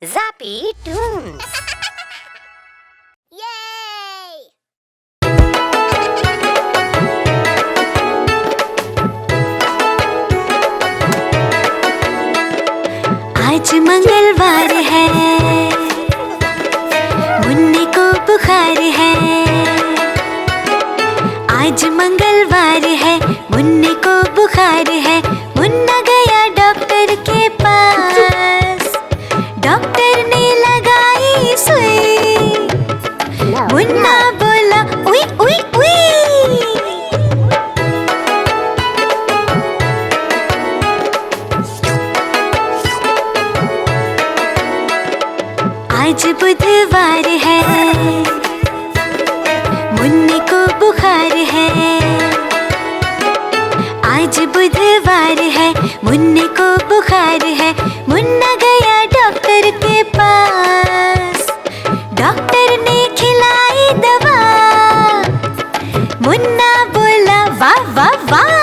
Zappy Toons. Yay! आज मंगलवार है, मुन्ने को बुखार है। आज मंगलवार है, मुन्ने को बुखार है। मुन्ना गया डॉक्टर के पास, डॉक्टर ने लगाई सुई। मुन्ना बोला उई उई उई। आज बुधवार है, मुन्ने को बुखार है। आज बुधवार है, मुन्ने को बुखार है। मुन्ना गया डॉक्टर के पास, डॉक्टर ने खिलाई दवा। मुन्ना बोला वाह वाह वाह।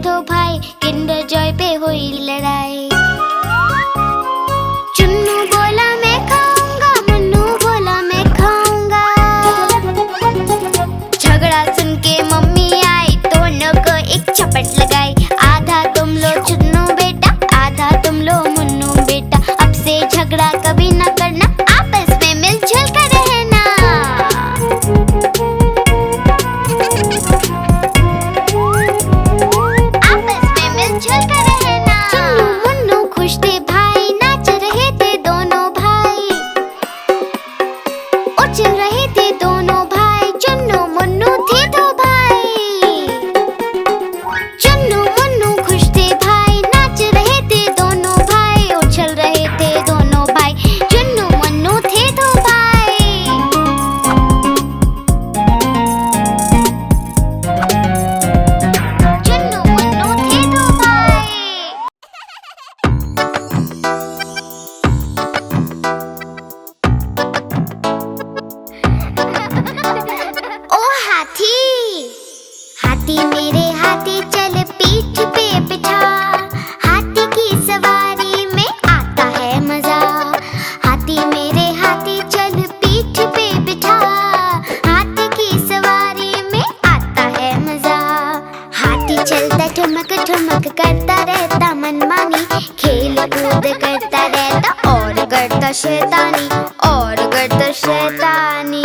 दो भाई, किंडर जॉय पे हुई लड़ाई। चुन्नू बोला मैं खाऊंगा, मुन्नू बोला मैं खाऊंगा। झगड़ा सुन के मम्मी आई, दोनों को एक चपट लगाई। आधा तुम लो चुन्नू बेटा, आधा तुम लो मुन्नू बेटा। अब से झगड़ा कभी न करना, आपस में मिलजुल कर रहना। आपस में मिलजुल कर रहना। चुन्नू मुन्नू खुश थे भाई, नाच रहे थे दोनों भाई। उछल रहे थे दोनों भाई, चुन्नू मुन्नू थे दो भाई। चुन्नू मुन्नू खुश थे भाई, नाच रहे थे दोनों भाई। उछल रहे थे दोनों भाई, चुन्नू मुन्नू थे दो भाई। चुन्नू मुन्नू थे दो भाई। ओ हाथी, हाथी मेरे हाथी चल पीठ पे बिठा। हाथी की सवारी में आता है मजा। हाथी मेरे हाथी चल पीठ पे बिठा। हाथी की सवारी में आता है मजा। हाथी चलता ठुमक ठुमक करता रहता मनमानी। खेल कूद करता रहता और करता शैतानी, और करता शैतानी।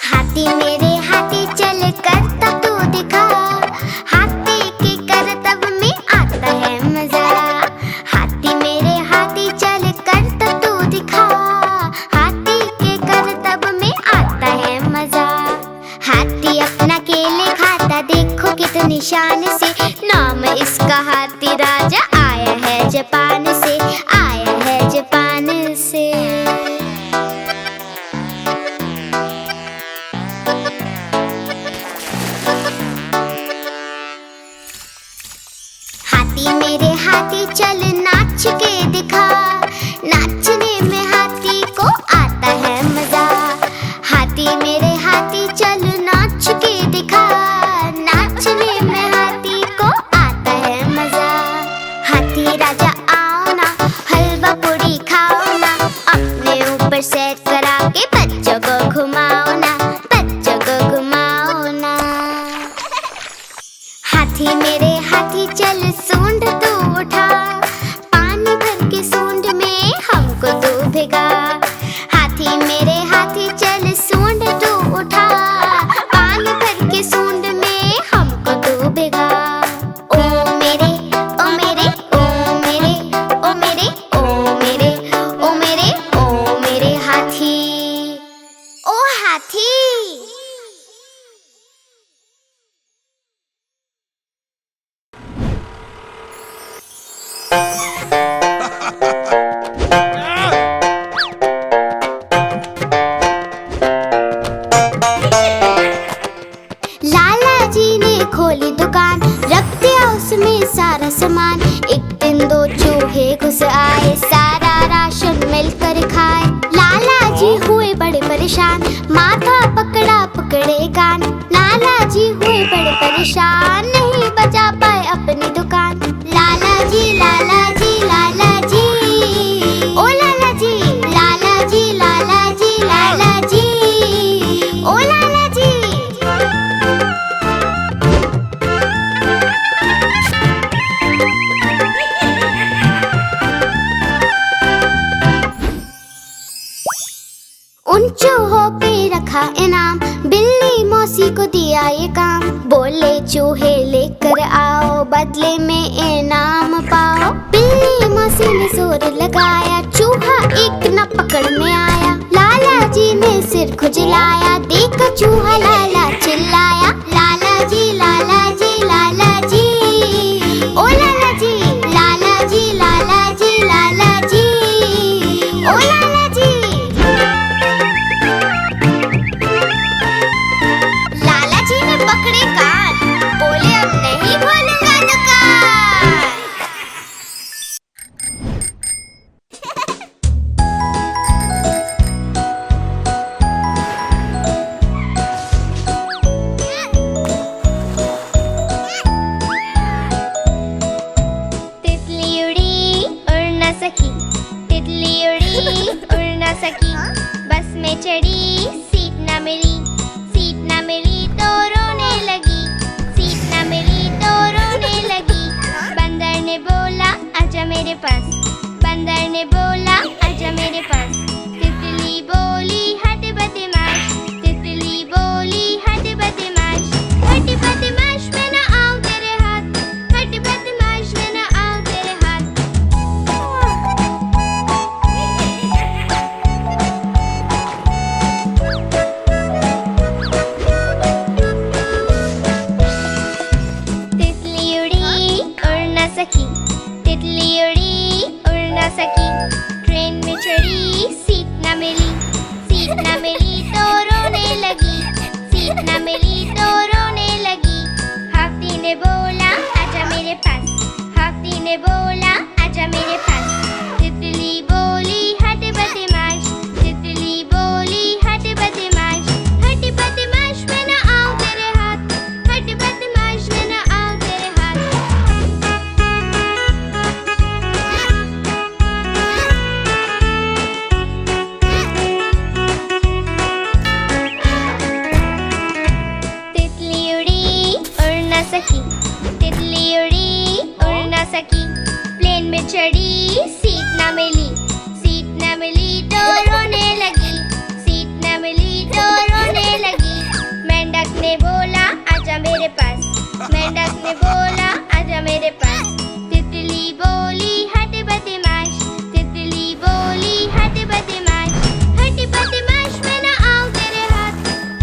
हाथी मेरे हाथी चल करता तू दिखा। हाथी के करतब में आता है मजा। हाथी मेरे हाथी चल करता तू दिखा। हाथी के करतब में आता है मजा। हाथी अपना केले खाता, देखो कितनी शान से। नाम इसका हाथी राजा, आया है जापान से, आया है जापान से। हाथी मेरे हाथी चल नाच के दिखा। नाचने में हाथी को आता है मजा। हाथी मेरे हाथी चल नाच के दिखा। नाचने में हाथी को आता है मजा। हाथी राजा आओ ना, हलवा पूरी खाओ ना। अपने ऊपर सेट करा के बच्चों को घुमाओ ना, बच्चों को घुमाओ ना। हाथी मेरे हाथी चल सूंड तू उठा। पानी भर के सूंड में हमको तू भिगा। हाथी मेरे हाथी चल सूंड तू उठा। पानी भर के सूंड में हमको तू भिगा। ओ मेरे ओ मेरे ओ मेरे ओ मेरे ओ मेरे ओ मेरे ओ मेरे हाथी, ओ हाथी। लाला जी ने खोली दुकान, रख दिया उसमें सारा सामान। एक दिन दो चूहे घुस आए, सारा राशन मिलकर खाए। लाला जी हुए बड़े परेशान, माथा पकड़ा पकड़े कान। लाला जी हुए बड़े परेशान, नहीं बचा पाए अपनी दुकान। लाला जी लाला जी लाला जी, ओ लाला जी लाला जी लाला जी लाला जी, ओ लाला जी। उन चूहों पे रखा इनाम, बिल्ली मौसी को दिया ये काम। बोले चूहे लेकर आओ, बदले में इनाम पाओ। बिल्ली मौसी ने जोर लगाया, चूहा एक न पकड़ में आया। लाला जी ने सिर खुजलाया, देखा चूहा लाला चिल्लाया। लाला जी लाला जी लाला जी, ओ लाला जी लाला जी लाला जी लाला जी, ओ लाला जी। लाला जी ने पकड़े कान, बोले अब नहीं खोलूंगा दुकान। सीट न मिली, सीट न मिली तो रोने लगी, सीट न मिली तो रोने लगी। हाथी ने बोला आजा मेरे पास, हाथी ने बोला आजा मेरे पास। तितली बोली हट बदमाश, तितली बोली हट बदमाश, हट बदमाश मैं न आऊं तेरे हाथ, हट बदमाश मैं न आऊं तेरे हाथ। तितली उड़ी उड़ न सकी, तितली उड़ी उड़ न सकी। प्लेन में चढ़ी सीट न मिली, सीट न मिली तो रोने लगी, सीट न मिली तो रोने लगी। मेंढक ने बोला आजा मेरे पास, मेंढक ने बोला आजा मेरे पास। तितली बोली हट बदमाश, तितली बोली हट बदमाश, हट बदमाश मैं न आऊं तेरे हाथ,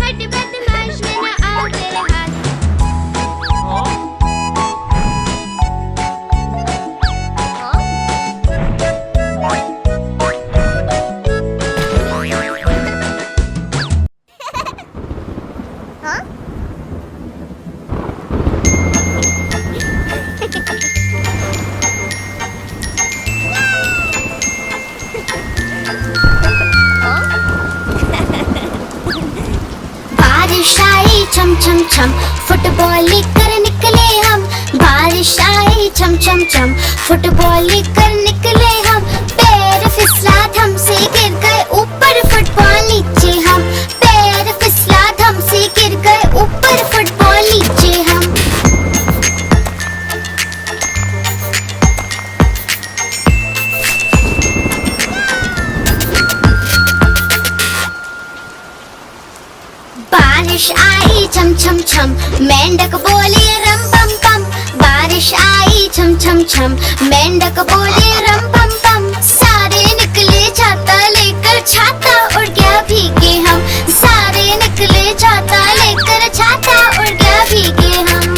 हट बदमाश मैं न आऊं तेरे हाथ। बारिश आई छम छम छम, फुटबॉल लेकर निकले हम। बारिश आई छम छम छम, फुटबॉल लेकर निकले हम। पैर फिसला धम से गिर गए ऊपर, फुटबॉल नीचे हम। पैर फिसला धम से गिर गए ऊपर, फुटबॉल नीचे हम। बारिश आई छम छम छम, मेंढक बोले रम पम पम। बारिश आई छम छम छम, मेंढक बोले रम पम पम। सारे निकले छाता लेकर, छाता उड़ गया भीगे हम। सारे निकले छाता लेकर, छाता उड़ गया भीगे हम।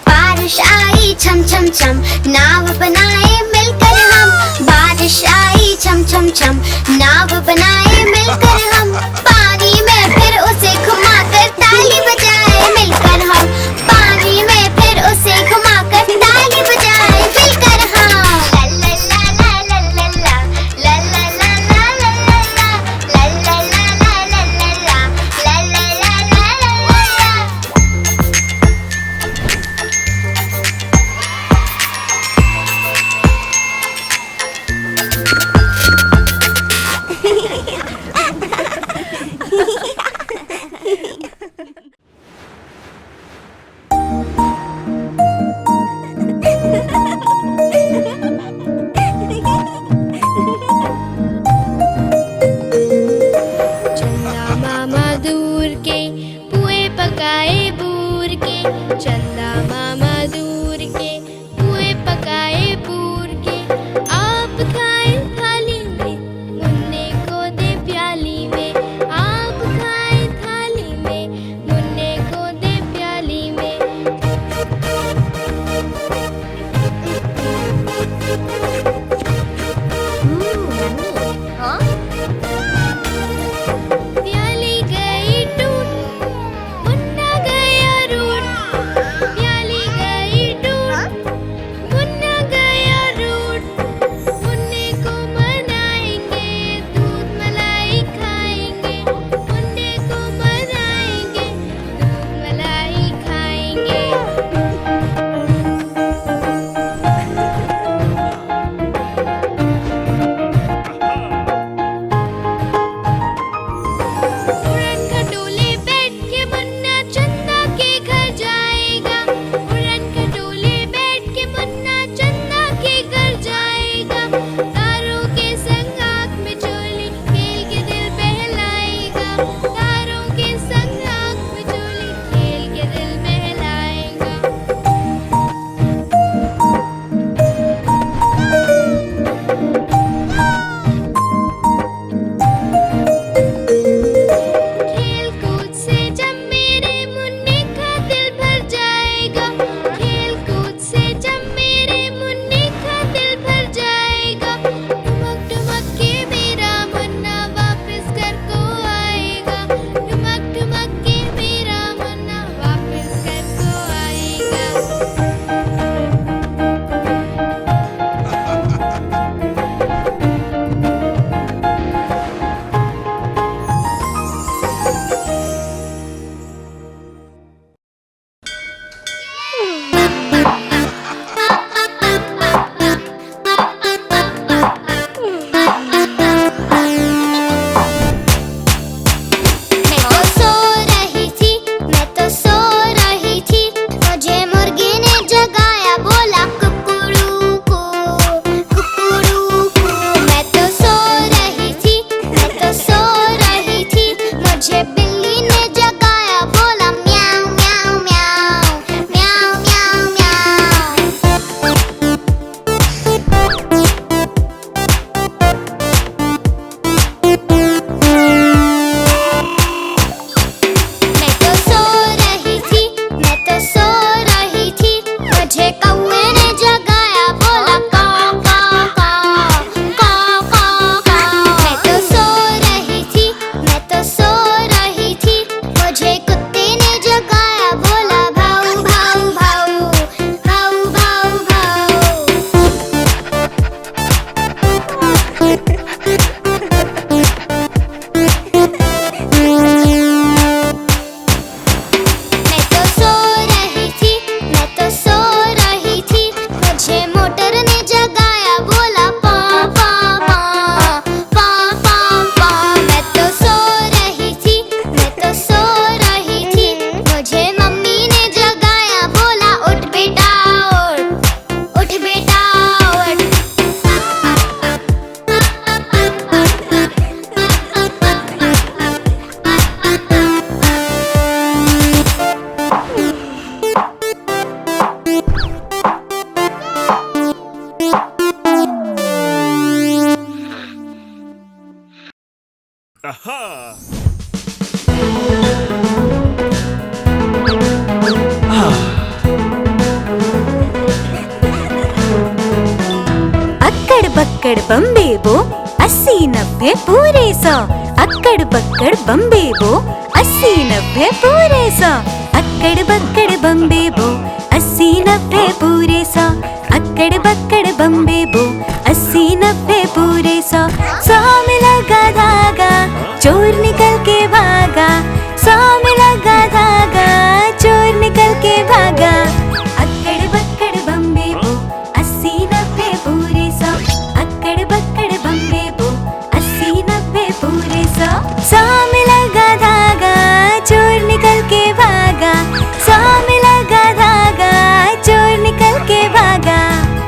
बारिश आई छम छम छम, नाव बनाए मिलकर हम। बारिश आई छम छम छम, नाव बनाए मिलकर हम। पानी में फिर उसे घुमाकर ताली बजाए मिलकर हम। पानी में फिर उसे घुमाकर ताली बजाए मिलकर हम। ला ला ला ला ला ला ला, ला ला ला ला ला ला ला, ला ला ला ला ला ला ला, ला ला ला ला ला ला ला। चंदा मामा दूर के पुए पकाए बूर के, चंदा मामा दूर के पुए पकाए बूर के। आप खाए थाली में, मुन्ने को दे प्याली में। आप खाए थाली में, मुन्ने को दे प्याली में। प्याली गई टूट, मुन्ना गया रूठ, प्याली बम्बे बो, 80 90 पूरे 100। अक्कड़ बक्कड़ बम्बे बो, 80 90 पूरे 100। अक्कड़ बक्कड़ बम्बे बो, 80 90 पूरे 100। अक्कड़ बक्कड़ बम्बे बो, 80 90 पूरे 100। 100 में लगा धागा, चोर निकल के भागा। 100 में लगा धागा, चोर निकल के भागा। अक्कड़ बक्कड़ बम्बे बो, 80 90 पूरे 100। अक्कड़ बक्कड़ बम्बे बो, 80 90 पूरे 100। 100 में लगा धागा, चोर निकल के भागा। 100 में लगा धागा, चोर निकल के भागा।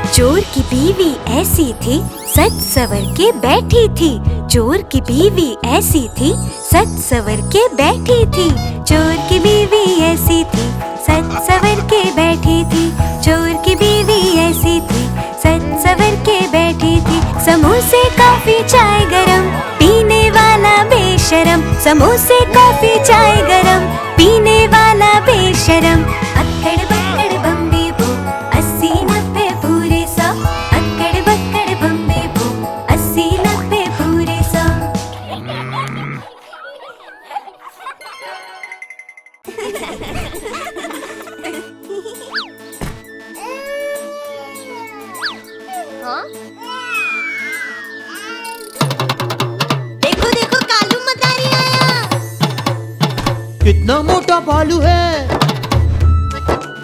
चोर की बीवी ऐसी थी, सच सवर के बैठी थी। चोर की बीवी ऐसी थी, सच सवर के बैठी थी। चोर की बीवी ऐसी थी, सच सवर के बैठी थी। चोर की बीवी ऐसी थी, सच सवर के बैठी थी। समोसे कॉफी चाय गरम, पीने वाला बेशरम। समोसे कॉफी चाय गरम, पीने वाला बेशरम। अक्कड़ बक्कड़ बम्बे बो, 80 90 पूरे 100। अक्कड़ बक्कड़ बम्बे बो, 80 90 पूरे 100। देखो देखो कालू मदारी आया। कितना मोटा भालू है।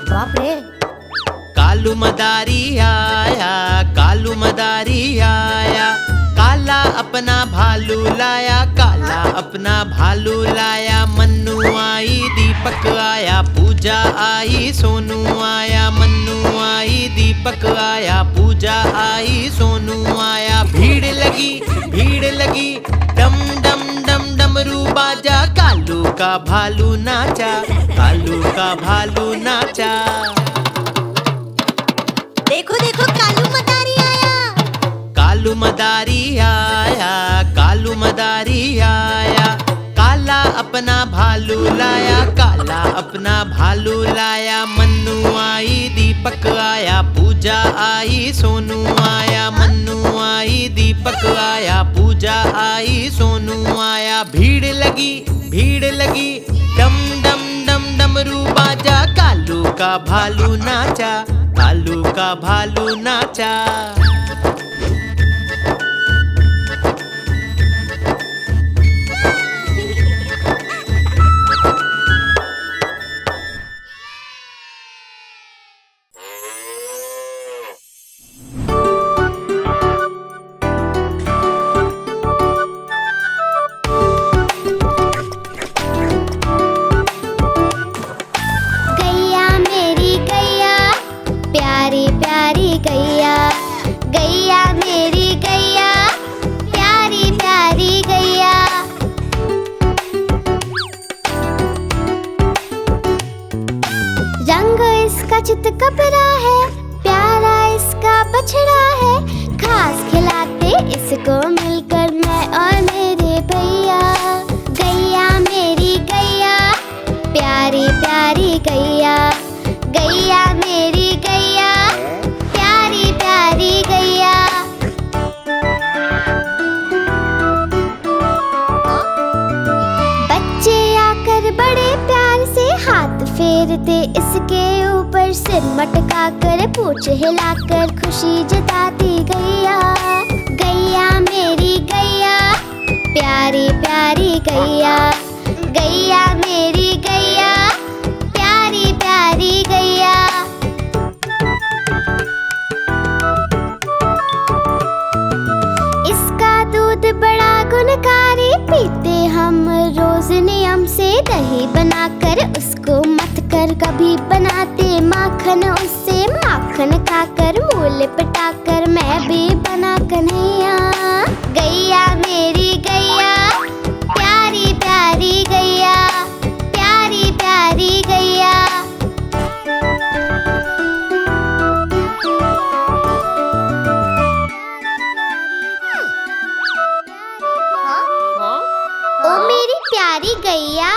बाप रे। कालू मदारी आया, कालू मदारी आया। काला अपना भालू लाया, काला अपना भालू लाया। मन्नू आई, दीपक आया, पूजा आई, सोनू आया। मन्नू आई, दीपक आया, पूजा आई, सोनू आया। भीड़ लगी, डम डम डम डमरू बाजा। कालू का भालू नाचा, कालू का भालू नाचा। देखो देखो कालू मदारी आया। कालू मदारी आया, कालू मदारी आया। काला अपना भालू लाया, काला अपना भालू लाया। मन्नू आई, दीपक आया, पूजा आई, सोनू आया। मन्नू आई, दीपक आया, पूजा आई, सोनू आया। भीड़ लगी, डम डम डम डमरू बाजा। कालू का भालू नाचा, कालू का भालू नाचा। गैया मेरी गैया, प्यारी प्यारी गैया। गैया मेरी गैया, प्यारी प्यारी गैया। रंग इसका चित कपरा है, प्यारा इसका बछड़ा है। घास खिलाते इसको मिलकर मैं और मेरे भैया। गैया मेरी गैया, प्यारी प्यारी गैया। गैया मेरी गैया, प्यारी प्यारी गैया। बच्चे आकर बड़े प्यार से हाथ फेरते इसके ऊपर, सिर मटका कर पूंछ हिलाकर खुशी जताती गैया। गैया मेरी गैया, प्यारी प्यारी गैया। गैया मेरी गैया, प्यारी प्यारी गैया। इसका दूध बड़ा गुणकारी, पीते हम रोज नियम से। दही बनाकर उसको मत कर, कभी बनाते माखन उससे। माखन खाकर मूल पटाकर मैं भी बना कन्हैया। गैया मेरी गैया, प्यारी प्यारी गैया। प्यारी प्यारी गैया। ओ मेरी प्यारी गैया।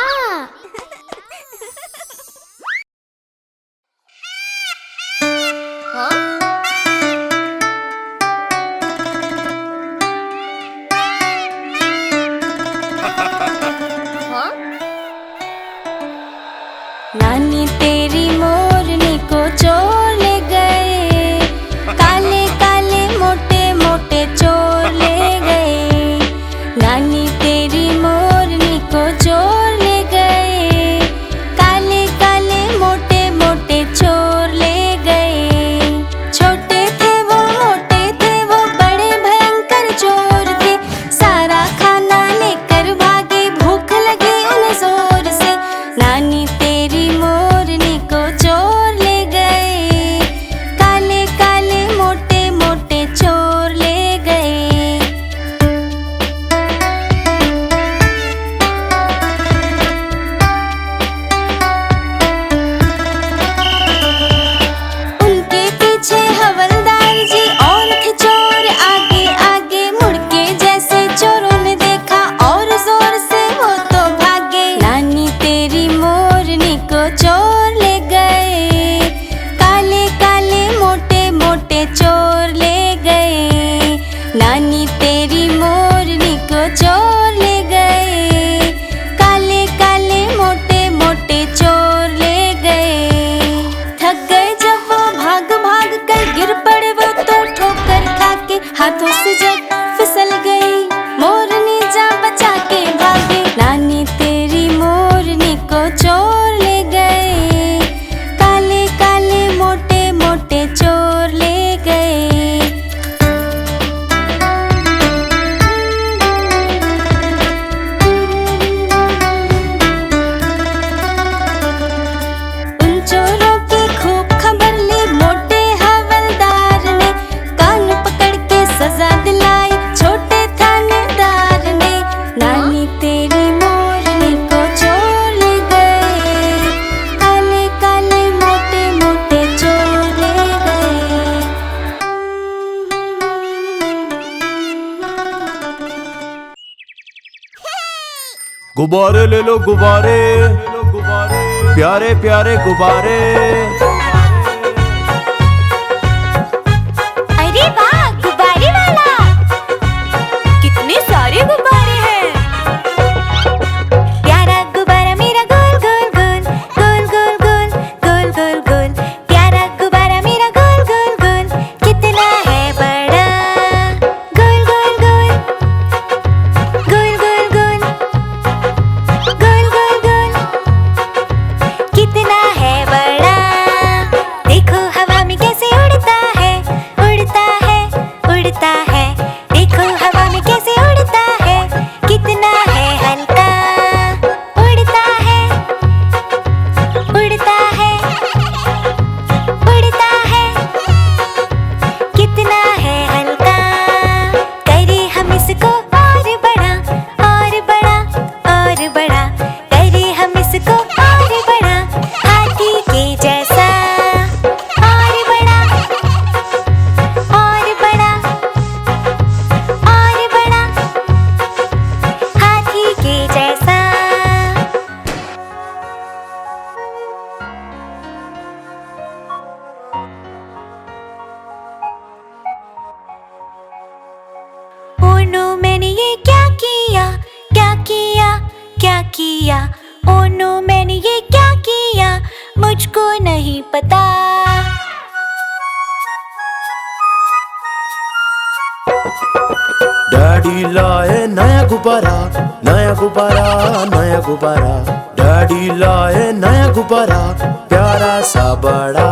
नानी तेरी मोरनी को चोर ले गए, काले काले मोटे मोटे चोर ले गए। नानी तेरी मोरनी को चोर ले गए, काले काले मोटे मोटे चोर ले गए। छोटे थे वो मोटे थे वो बड़े भयंकर चोर थे, सारा खाना लेकर भागे भूख लगी उन्हें जोर से। नानी तेरी मोरनी को चोर ले गए, काले काले मोटे मोटे चोर ले गए। उनके पीछे हवलदार जी और थे चोर आगे आगे, मुड़ के जैसे चोरों ने देखा और जोर से वो तो भागे। नानी तेरी मोरनी को चोर ले गए, काले काले मोटे मोटे चोर ले गए। नानी तेरी मोरनी को चोर ले गए, काले काले मोटे मोटे चोर ले गए। थक गए जब वो भाग भाग कर गिर पड़े वो तो ठोकर खा के, हाथों से जब फिसल गई मोरनी जा बचा के भागे। नानी तेरी मोरनी को चोर ले गए, काले काले मोटे मोटे चोर ले गए। उन चोरों की खूब खबर ली मोटे हवलदार ने, कान पकड़ के सजा दिलाई छोटे थानेदार ने। नानी तेरी मोरनी को चोर ले गए, काले काले मोटे मोटे चोर ले गए। गुब्बारे ले लो गुब्बारे, प्यारे प्यारे गुब्बारे। अरे वाह गुब्बारे वाला, कितने सारे गुब्बारे हैं। प्यारा गुब्बारा मेरा गोल गोल गोल गोल गोल गोल गोल गोल गोल। प्यारा गुब्बारा मेरा गोल गोल गोल, कितना है बड़ा। गोल गोल गोल गोल गोल गोल गोल गोल गोल, कितना है बड़ा। देखो हवा में कैसे उड़ता है, उड़ता है उड़ता है। देखो हवा में कैसे उड़ता है, कितना है हल्का। उड़ता है उड़ता है उड़ता है, कितना है हल्का। करे हम इसको और बड़ा और बड़ा और बड़ा, करे हम इसको और बड़ा, हाथी के जैसा। और बड़ा और बड़ा और बड़ा, हाथी के जैसा। ओ नो मैंने ये क्या किया, क्या किया क्या किया। ओ नो मैंने ये क्या किया, मुझको नहीं पता। डैडी लाए नया गुब्बारा, नया गुब्बारा नया गुब्बारा। डैडी लाए नया गुब्बारा, प्यारा सा बड़ा।